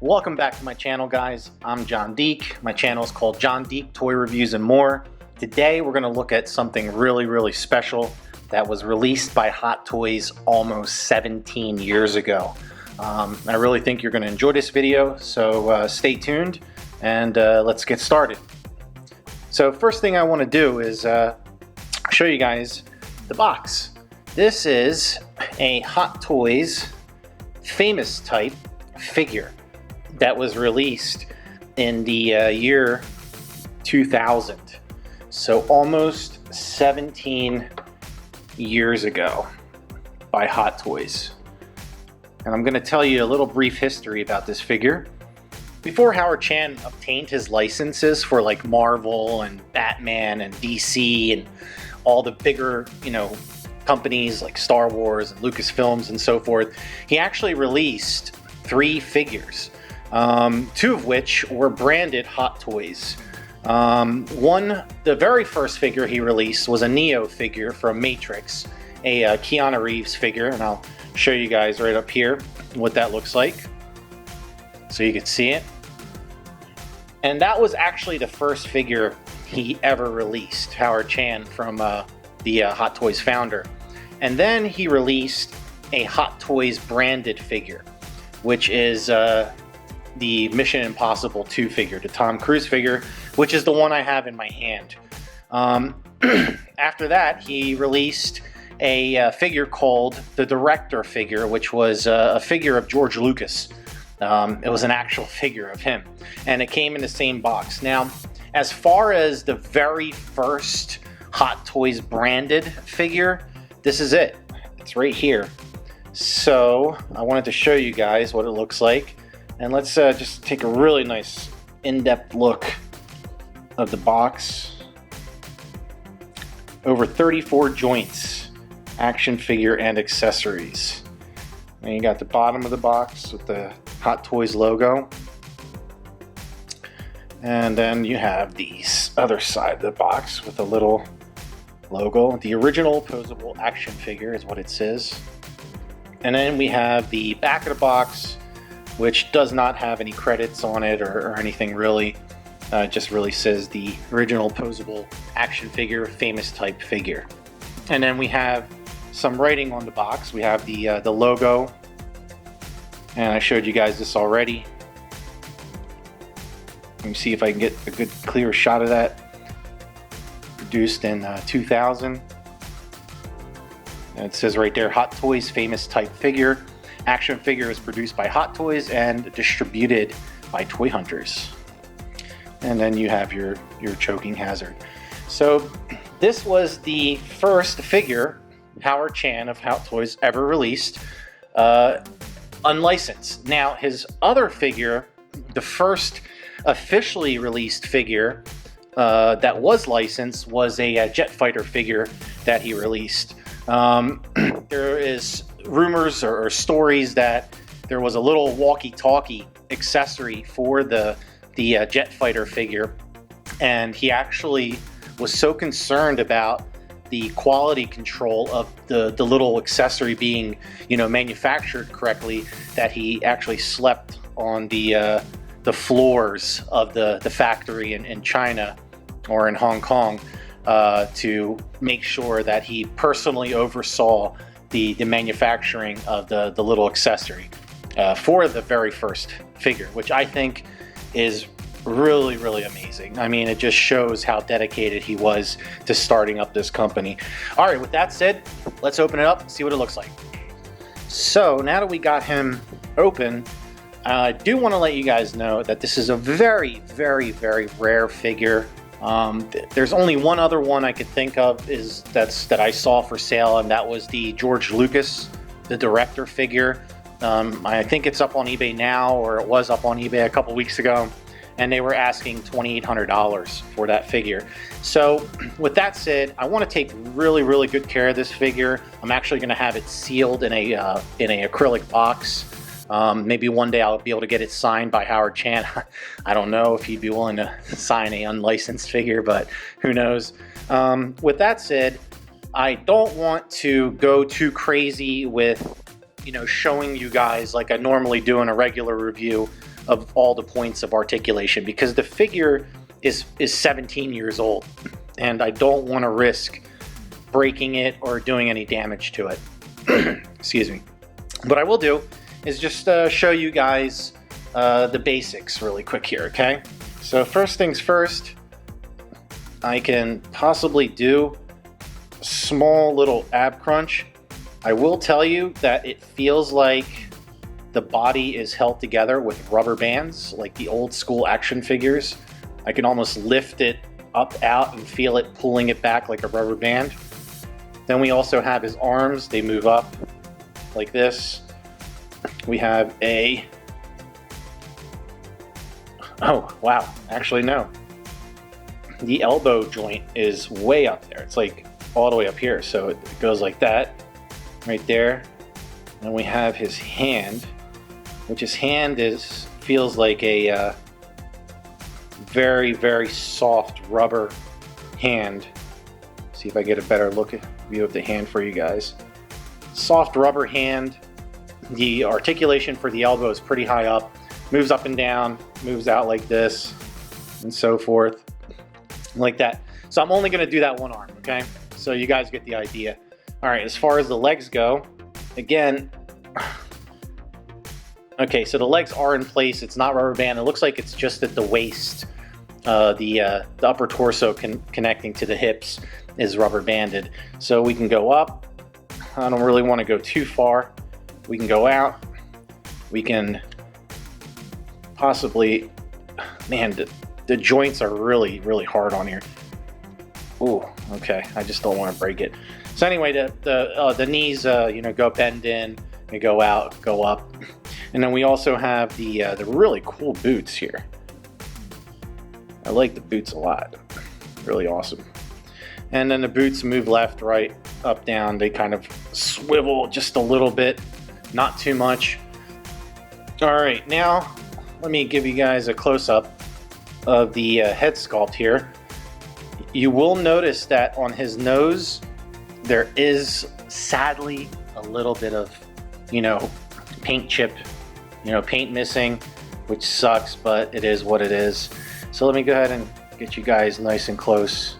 Welcome back to my channel, guys. I'm John Deek. My channel is called John Deek Toy Reviews and More. Today we're going to look at something really special that was released by Hot Toys almost 17 years ago. I really think you're going to enjoy this video, so stay tuned and let's get started. So first thing I want to do is show you guys the box. This is a Hot Toys famous type figure that was released in the year 2000, so almost 17 years ago by Hot Toys. And I'm going to tell you a little brief history about this figure. Before Howard Chan obtained his licenses for like Marvel and Batman and DC and all the bigger, companies like Star Wars and Lucasfilms and so forth, he actually released 3 figures. 2 of which were branded Hot Toys. The very first figure he released was a Neo figure from Matrix, a Keanu Reeves figure, and I'll show you guys right up here what that looks like so you can see it. And that was actually the first figure he ever released, Howard Chan, from the Hot Toys founder. And then he released a Hot Toys branded figure, which is the Mission Impossible 2 figure, the Tom Cruise figure, which is the one I have in my hand. After that, he released a figure called the Director figure, which was a figure of George Lucas. It was an actual figure of him, and it came in the same box. Now, as far as the very first Hot Toys branded figure, this is it. It's right here. So I wanted to show you guys what it looks like. And let's just take a really nice in-depth look of the box. Over 34 joints, action figure and accessories. And you got the bottom of the box with the Hot Toys logo. And then you have the other side of the box with a little logo. The original posable action figure is what it says. And then we have the back of the box, which does not have any credits on it or anything really. It just really says the original posable action figure, famous type figure. And then we have some writing on the box. We have the logo, and I showed you guys this already. Let me see if I can get a good clear shot of that. Produced in 2000. And it says right there, Hot Toys famous type figure. Action figure is produced by Hot Toys and distributed by Toy Hunters. And then you have your choking hazard. So this was the first figure Howard Chan of Hot Toys ever released, unlicensed. Now his other figure, the first officially released figure that was licensed, was a jet fighter figure that he released. There is rumors or stories that there was a little walkie-talkie accessory for the jet fighter figure, and he actually was so concerned about the quality control of the little accessory being manufactured correctly that he actually slept on the floors of the factory in China or in Hong Kong to make sure that he personally oversaw the manufacturing of the little accessory for the very first figure, which I think is really amazing. I mean, it just shows how dedicated he was to starting up this company. All right, with that said, let's open it up and see what it looks like. So now that we got him open, I do want to let you guys know that this is a very rare figure. There's only one other one I could think of that I saw for sale, and that was the George Lucas, the Director figure. I think it's up on eBay now, or it was up on eBay a couple weeks ago, and they were asking $2,800 for that figure. So with that said, I want to take really good care of this figure. I'm actually going to have it sealed in a acrylic box. Maybe one day I'll be able to get it signed by Howard Chan. I don't know if he'd be willing to sign an unlicensed figure, but who knows. With that said, I don't want to go too crazy with showing you guys like I normally do in a regular review of all the points of articulation, because the figure is 17 years old, and I don't want to risk breaking it or doing any damage to it. Excuse me. What I will do is just show you guys the basics really quick here, okay? So first things first, I can possibly do a small little ab crunch. I will tell you that it feels like the body is held together with rubber bands, like the old school action figures. I can almost lift it up, out, and feel it pulling it back like a rubber band. Then we also have his arms. They move up like this. We have a... Oh, wow. Actually, no. The elbow joint is way up there. It's like all the way up here. So it goes like that, right there. And we have his hand, which his hand feels like a very, very soft rubber hand. See if I get a better view of the hand for you guys. Soft rubber hand. The articulation for the elbow is pretty high up. Moves up and down, moves out like this, and so forth, like that. So I'm only going to do that one arm, okay? So you guys get the idea. All right, as far as the legs go, again, okay, so the legs are in place. It's not rubber band. It looks like it's just at the waist. The upper torso connecting to the hips is rubber banded. So we can go up. I don't really want to go too far. We can go out. We can possibly, man, the joints are really, really hard on here. Ooh, okay, I just don't want to break it. So anyway, the knees, you know, go bend in, they go out, go up. And then we also have the really cool boots here. I like the boots a lot. Really awesome. And then the boots move left, right, up, down. They kind of swivel just a little bit, not too much. All right, now let me give you guys a close-up of the head sculpt here. You will notice that on his nose, there is sadly a little bit of, you know, paint chip, you know, paint missing, which sucks, but it is what it is. So let me go ahead and get you guys nice and close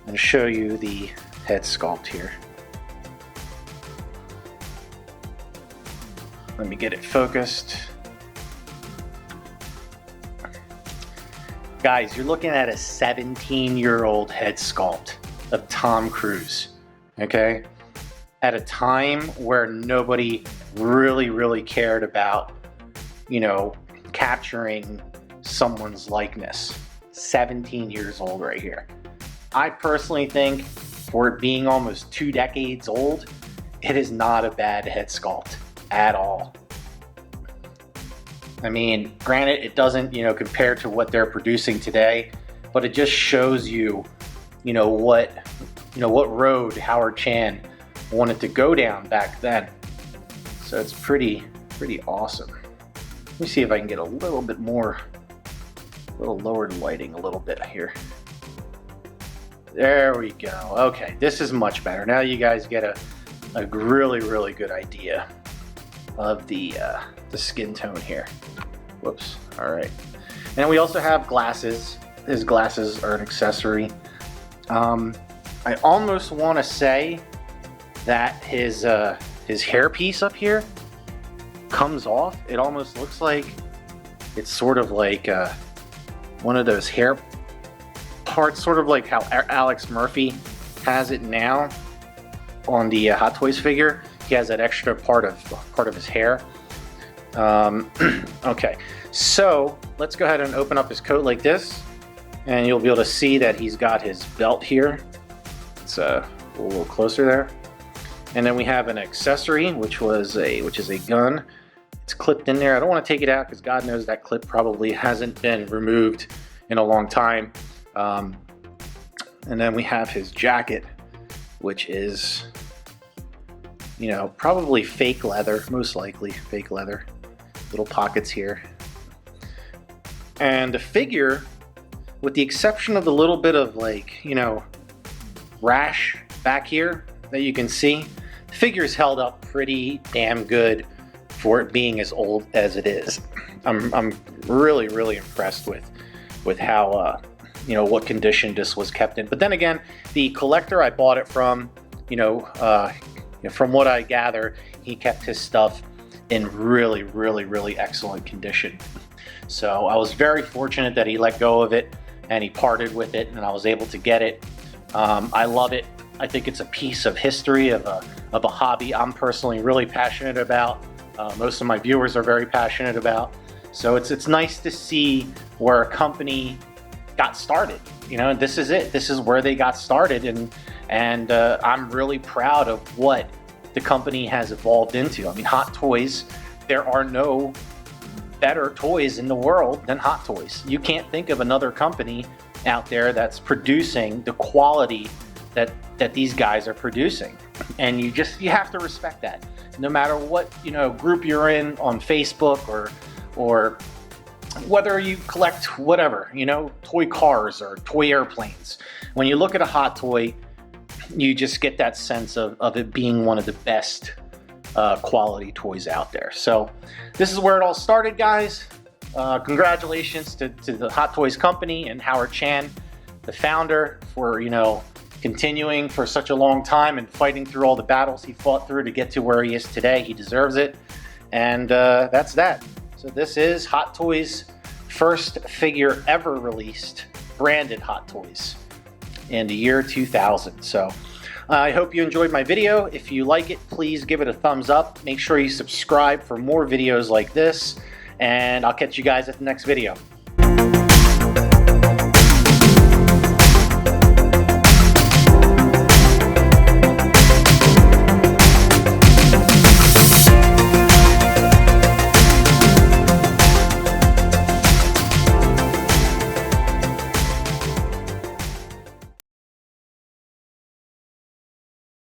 and show you the head sculpt here. Let me get it focused. Guys, you're looking at a 17-year-old head sculpt of Tom Cruise, okay? At a time where nobody really cared about, you know, capturing someone's likeness. 17 years old right here. I personally think, for it being almost 2 decades old, it is not a bad head sculpt at all. I mean, granted, it doesn't, you know, compare to what they're producing today, but it just shows you, you know, what road Howard Chan wanted to go down back then. So it's pretty awesome. Let me see if I can get a little bit more, a little lowered lighting a little bit here. There we go. Okay, this is much better. Now you guys get a really good idea of the skin tone here. Whoops. All right. And we also have glasses. His glasses are an accessory. I almost want to say that his hairpiece up here comes off. It almost looks like it's sort of like one of those hair parts, sort of like how Alex Murphy has it now on the Hot Toys figure. He has that extra part of his hair. Okay, so let's go ahead and open up his coat like this, and you'll be able to see that he's got his belt here. It's a little closer there. And then we have an accessory, which is a gun. It's clipped in there. I don't want to take it out because God knows that clip probably hasn't been removed in a long time. And then we have his jacket, which is, you know, probably fake leather, most likely fake leather. Little pockets here. And the figure, with the exception of the little bit of, like, you know, rash back here that you can see, the figure's held up pretty damn good for it being as old as it is. I'm really, really impressed with how you know, what condition this was kept in. But then again, the collector I bought it from, you know, from what I gather, he kept his stuff in really, really, really excellent condition. So I was very fortunate that he let go of it and he parted with it, and I was able to get it. I love it. I think it's a piece of history of a hobby I'm personally really passionate about. Most of my viewers are very passionate about. So it's nice to see where a company got started. You know, this is it. This is where they got started, and I'm really proud of what the company has evolved into. I mean, Hot Toys, there are no better toys in the world than Hot Toys. You can't think of another company out there that's producing the quality that these guys are producing, and you have to respect that. No matter what, you know, group you're in on Facebook or whether you collect whatever, you know, toy cars or toy airplanes, when you look at a Hot Toy, you just get that sense of it being one of the best quality toys out there. So this is where it all started, guys. Congratulations to the Hot Toys company and Howard Chan, the founder, for, you know, continuing for such a long time and fighting through all the battles he fought through to get to where he is today. He deserves it. And that's that. So this is Hot Toys' first figure ever released, branded Hot Toys, in the year 2000. So I hope you enjoyed my video. If you like it, please give it a thumbs up. Make sure you subscribe for more videos like this, and I'll catch you guys at the next video.